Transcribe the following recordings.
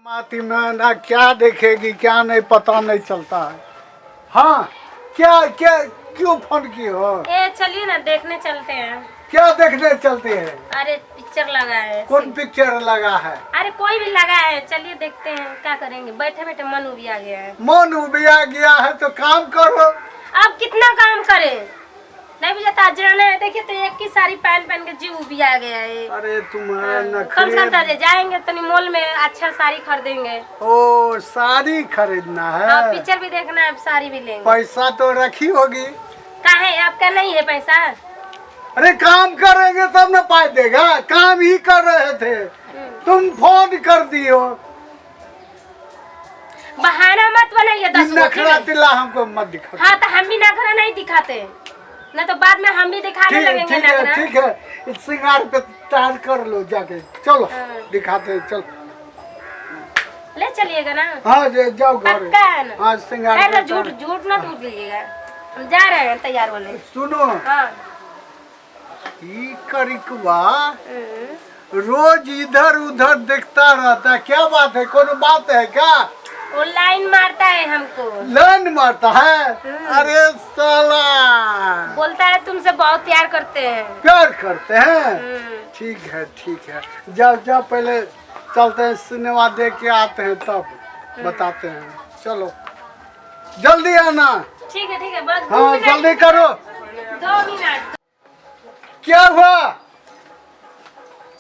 माती में ना क्या देखेगी क्या नहीं पता नहीं चलता है। हाँ क्या क्या क्यों फोन की हो? चलिए ना देखने चलते हैं। क्या देखने चलते हैं? अरे पिक्चर लगा है। कौन पिक्चर लगा है? अरे कोई भी लगा है, चलिए देखते हैं। क्या करेंगे, बैठे बैठे मन उबिया गया है। मन उबिया गया है तो काम करो। अब कितना काम करें, नहीं बुझाता। अजराना है, देखिए तो एक की साड़ी पहन पहन के जीव उबिया गया है। अरे तुम्हारा कम से कम नखरे। जाएंगे तनी मॉल में, अच्छा साड़ी खरीदेंगे। ओ साड़ी खरीदना है। हाँ, पिक्चर भी देखना है, साड़ी भी लेंगे। पैसा तो रखी होगी। कहाँ है आपका? नहीं है पैसा। अरे काम करेंगे तब ना पाई देगा। काम ही कर रहे थे, तुम फोन कर दियो। बहाना मत बनाइए। 10 नखरा तिल्ला हमको मत दिखा। हाँ तो हम भी नखरा नहीं दिखाते, न तो बाद में हम भी दिखाने लगेंगे नखरा। ठीक है इस श्रृंगार पे तैयार कर लो जाके। चलो दिखाते हैं, चलो ले चलिएगा ना। हाँ जाओ घर। पक्का है ना? हाँ श्रृंगार झूठ झूठ ना टूट लीजिएगा। हम जा रहे हैं तैयार होने। सुनो हाँ। ई करिकवा रोज इधर उधर देखता रहता है, क्या बात है? कोनो बात है क्या? वो लाइन मारता है हमको। लाइन मारता है? अरे साला बोलता है तुमसे बहुत प्यार करते हैं। प्यार करते हैं? ठीक है जाओ जाओ, पहले चलते हैं सिनेमा देख के आते हैं तब बताते हैं। चलो जल्दी आना। ठीक है बस 2 हाँ मिनट। जल्दी करो। 2 मिनट। क्या हुआ?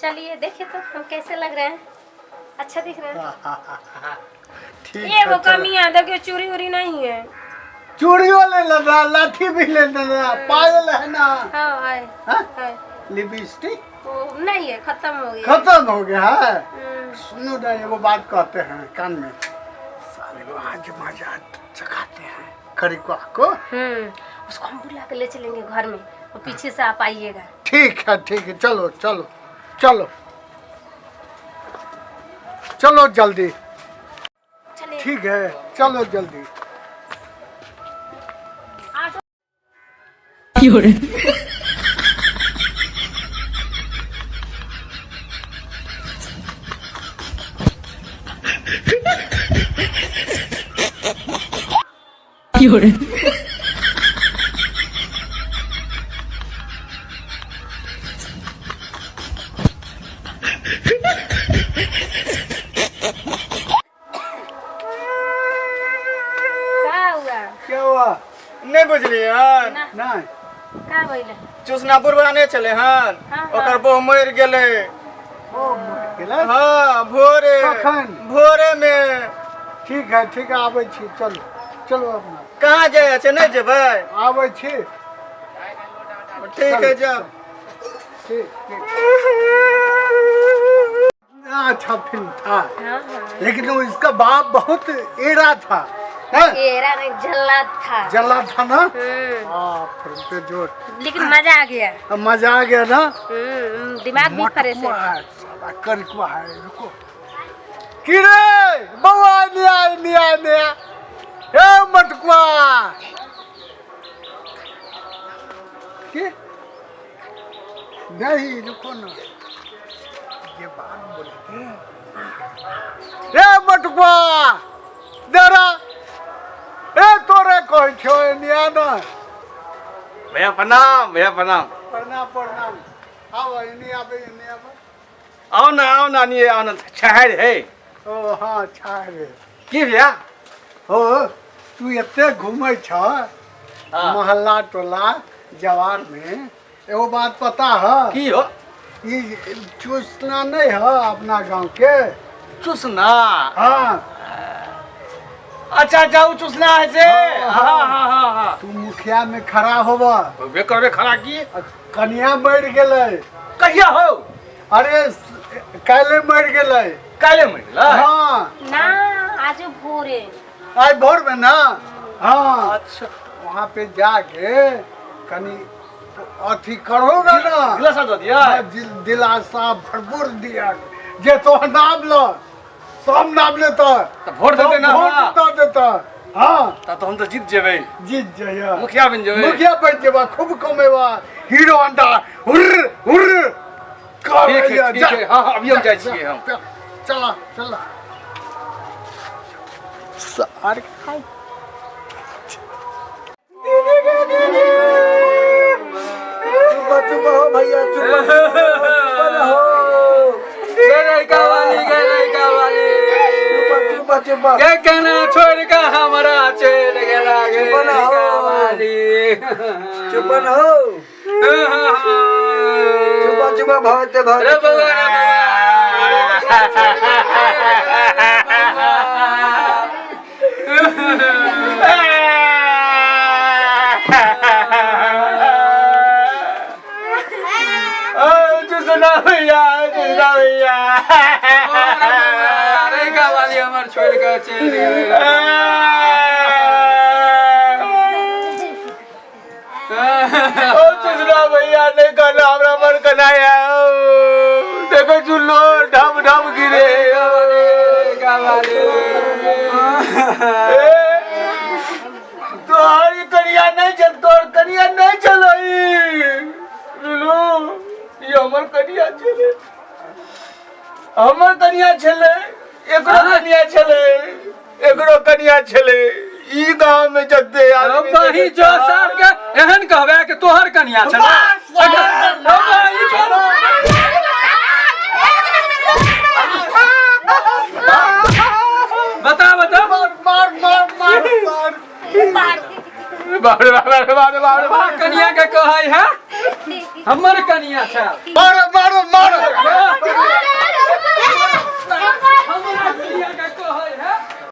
चलिए देखिए तो हम कैसे लग रहे हैं। अच्छा दिख रहे हैं। ठीक ये वो है चलो। कमी है, देखिए चूड़ी उड़ी नहीं है। चूड़ियों ले लेना, लाठी भी ले लेना, पायल है ना? हाँ है। हाँ? है। लिपस्टिक वो नहीं है, खत्म हो गया। खत्म हो गया है। सुनो ना एगो बात कहते हैं कान में, साले को आज मजा चखाते हैं करिकवा को। उसको हम बुला के ले चलेंगे घर में, और पीछे से आप आइएगा। ठीक है चलो चलो चलो चलो जल्दी। चलिए। ठीक है चलो जल्दी। क्या हुआ? नहीं बुझली हन। नहीं का बोले? चुसनापुर बनाने चले हन। हाँ। ओकर बहु मर गेले। ओ मर गेलै? हाँ भोरे। कखन? भोरे में। ठीक है आबै छी। चलो चलो अपना। कहाँ जाए छै? नहीं जेबै? आबै छी। ठीक है जाओ। ठीक अच्छा फिल्म था। हाँ। लेकिन वो इसका बाप बहुत एड़ा था। एरा नहीं, जल्लाद था। जल्लाद था ना? फिल्म पे जोर। लेकिन मजा आ गया। अब मजा आ गया ना? दिमाग भी फ्रेश है। साला करिकवा है। रुको की रे बउआ निया ए मटकुआ के नहीं रुको ना, ये बात बोले थे। ए मटकुआ दरा ए तोरे कह छो निया ना। भैया प्रणाम। भैया प्रणाम। प्रणाम। आओ इन्हीं आबे। आओ ना नहीं आओ ना। छहर है। ओ हाँ छाड़ की भैया? हो तू एते घूमे छ मोहल्ला टोला जवार में, एगो बात पता है? की हो? ये चूसना नहीं है अपना गांव के? चुसना? हाँ अच्छा वो चुसना है से। हाँ। तू मुखिया में खड़ा होबा। वे करबे खड़ा की। कन्या मर गेलै। कहिया हो? अरे काले मर गेलै। काले मर गेलै? हाँ ना आज भोरे। आज भोर में ना? हाँ अच्छा वहाँ पे जाके कनी अथी करोगे ना, दिलासा दो दिया। दिलासा भरपूर दिया। जे तो नाम लो सब नाम लेता तो वोट देते ना। वोट देता। हाँ तो हम तो जीत जेबे। जीत जाइए। मुखिया बन जेबे। मुखिया बन जेबा, खूब कमेबा। Hero Honda हुर्र हुर्र। ठीक है हाँ अभी हम जाए छिए हम। चला सार चुप हो भैया चुप हो चुप क्या कहना छोड़ का हमारा चल गया चुप न हो चुप भगते भैया हमार छोड़ कर चल गया भैया नहीं करना हमरा मन कनाया देखो चुल्लो ढम ढम गिरे तोहरी कनिया नहीं चल तोर कनिया नहीं चलो ये हमर कनिया चले हमर कनिया चले एकरो कनिया चले एकरो कनिया चले ई गांव में जते आदमी बही जो सार के एहन कहबे कि तोहर कनिया छले बता बता मार कनिया के कहै है हमर कनिया छ मारो मारो मारो